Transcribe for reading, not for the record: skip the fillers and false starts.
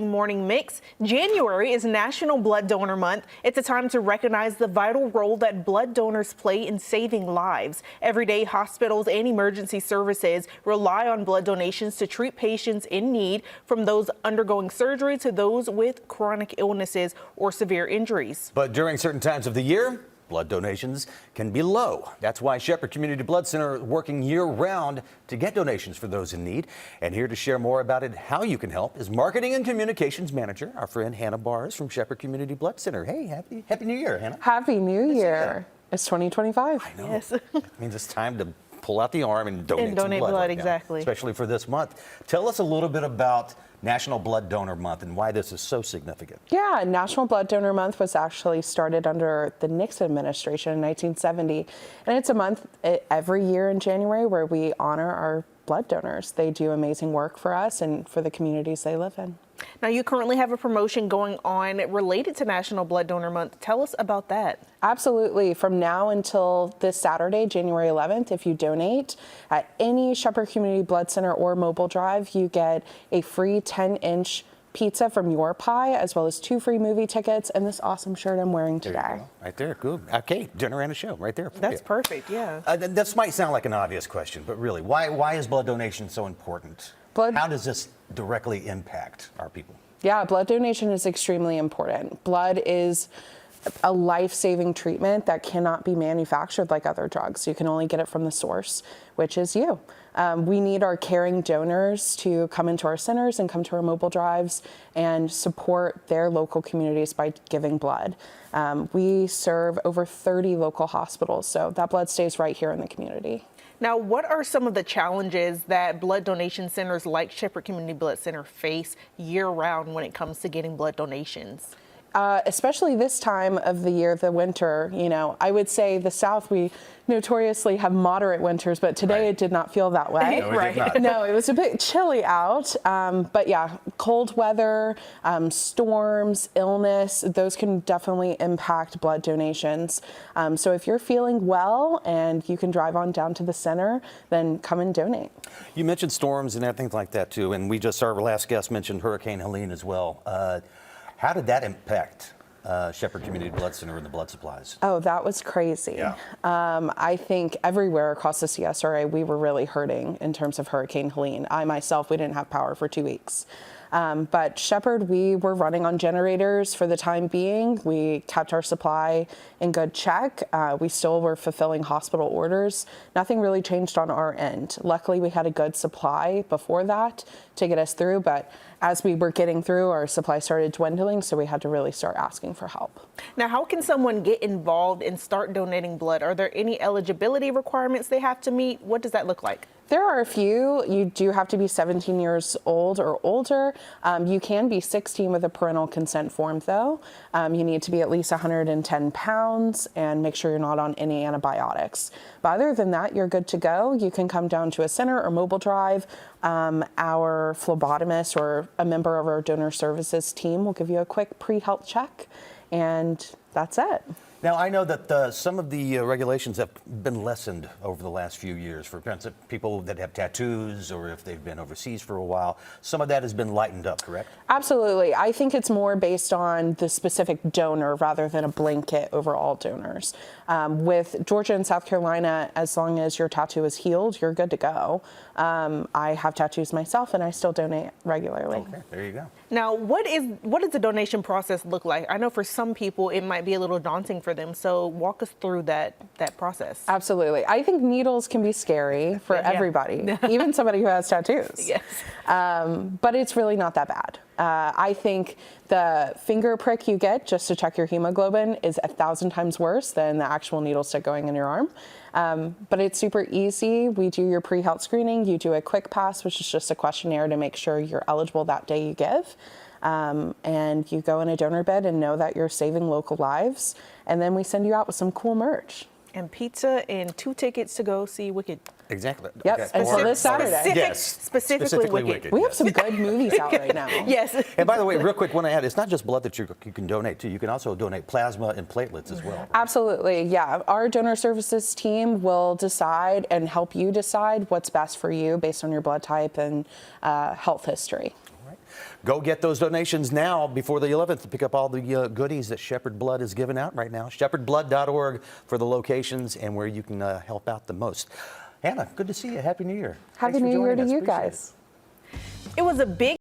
Morning Mix. January is National Blood Donor Month. It's a time to recognize the vital role that blood donors play in saving lives. Every day, hospitals and emergency services rely on blood donations to treat patients in need, from those undergoing surgery to those with chronic illnesses or severe injuries. But during certain times of the year, blood donations can be low. That's why Shepherd Community Blood Center is working year-round to get donations for those in need. And here to share more about it, how you can help, is Marketing and Communications Manager, our friend Hannah Bars from Shepherd Community Blood Center. Hey, happy New Year, Hannah. Happy New Year. It's 2025. I know. Yes. It means it's time to pull out the arm and donate, some blood right exactly. now, especially for this month. Tell us a little bit about National Blood Donor Month and why this is so significant. Yeah, National Blood Donor Month was actually started under the Nixon administration in 1970. And it's a month every year in January where we honor our blood donors. They do amazing work for us and for the communities they live in. Now, you currently have a promotion going on related to National Blood Donor Month. Tell us about that. Absolutely. From now until this Saturday, January 11th, if you donate at any Shepherd Community Blood Center or Mobile Drive, you get a free 10-inch pizza from Your Pie, as well as 2 free movie tickets and this awesome shirt I'm wearing today. Right there, good. Okay, dinner and a show right there. That's perfect, yeah. This might sound like an obvious question, but really, why is blood donation so important? How does this directly impact our people? Yeah, blood donation is extremely important. Blood is a life-saving treatment that cannot be manufactured like other drugs. You can only get it from the source, which is you. We need our caring donors to come into our centers and come to our mobile drives and support their local communities by giving blood. We serve over 30 local hospitals, so that blood stays right here in the community. Now, what are some of the challenges that blood donation centers like Shepherd Community Blood Center face year-round when it comes to getting blood donations? Especially this time of the year, the winter, I would say the South, we notoriously have moderate winters, but today It did not feel that way. No, it did not. No, it was a bit chilly out. But yeah, cold weather, storms, illness, those can definitely impact blood donations. So if you're feeling well and you can drive on down to the center, then come and donate. You mentioned storms and everything like that too, and our last guest mentioned Hurricane Helene as well. How did that impact Shepherd Community Blood Center and the blood supplies? Oh, that was crazy. Yeah. I think everywhere across the CSRA, we were really hurting in terms of Hurricane Helene. I myself, we didn't have power for 2 weeks. But Shepherd, we were running on generators for the time being. We kept our supply in good check. We still were fulfilling hospital orders. Nothing really changed on our end. Luckily, we had a good supply before that to get us through, but as we were getting through, our supply started dwindling, so we had to really start asking for help. Now, how can someone get involved and start donating blood? Are there any eligibility requirements they have to meet? What does that look like? There are a few. You do have to be 17 years old or older. You can be 16 with a parental consent form, though. You need to be at least 110 pounds and make sure you're not on any antibiotics. But other than that, you're good to go. You can come down to a center or mobile drive. Our phlebotomist or a member of our donor services team will give you a quick pre-health check, and that's it. Now, I know that some of the regulations have been lessened over the last few years for people that have tattoos or if they've been overseas for a while. Some of that has been lightened up, correct? Absolutely. I think it's more based on the specific donor rather than a blanket over all donors. With Georgia and South Carolina, as long as your tattoo is healed, you're good to go. I have tattoos myself, and I still donate regularly. Okay, there you go. Now, what does the donation process look like? I know for some people it might be a little daunting for them, so walk us through that process. Absolutely. I think needles can be scary for everybody, even somebody who has tattoos. Yes. But it's really not that bad. I think the finger prick you get just to check your hemoglobin is 1,000 times worse than the actual needle stick going in your arm. But it's super easy. We do your pre-health screening. You do a quick pass, which is just a questionnaire to make sure you're eligible that day you give. And you go in a donor bed and know that you're saving local lives. And then we send you out with some cool merch. And pizza and 2 tickets to go see Wicked. Exactly. Yep, Okay. until this Saturday. Yes. Specifically Wicked. We have some good movies out right now. Yes. And by the way, real quick, want to add, it's not just blood that you can donate to. You can also donate plasma and platelets as well. Absolutely, yeah. Our donor services team will decide and help you decide what's best for you based on your blood type and health history. All right. Go get those donations now before the 11th to pick up all the goodies that Shepherd Blood is giving out right now. shepherdblood.org for the locations and where you can help out the most. Hannah, good to see you. Happy New Year. Happy Thanks for New Year joining to us. you Appreciate it. guys. It was a big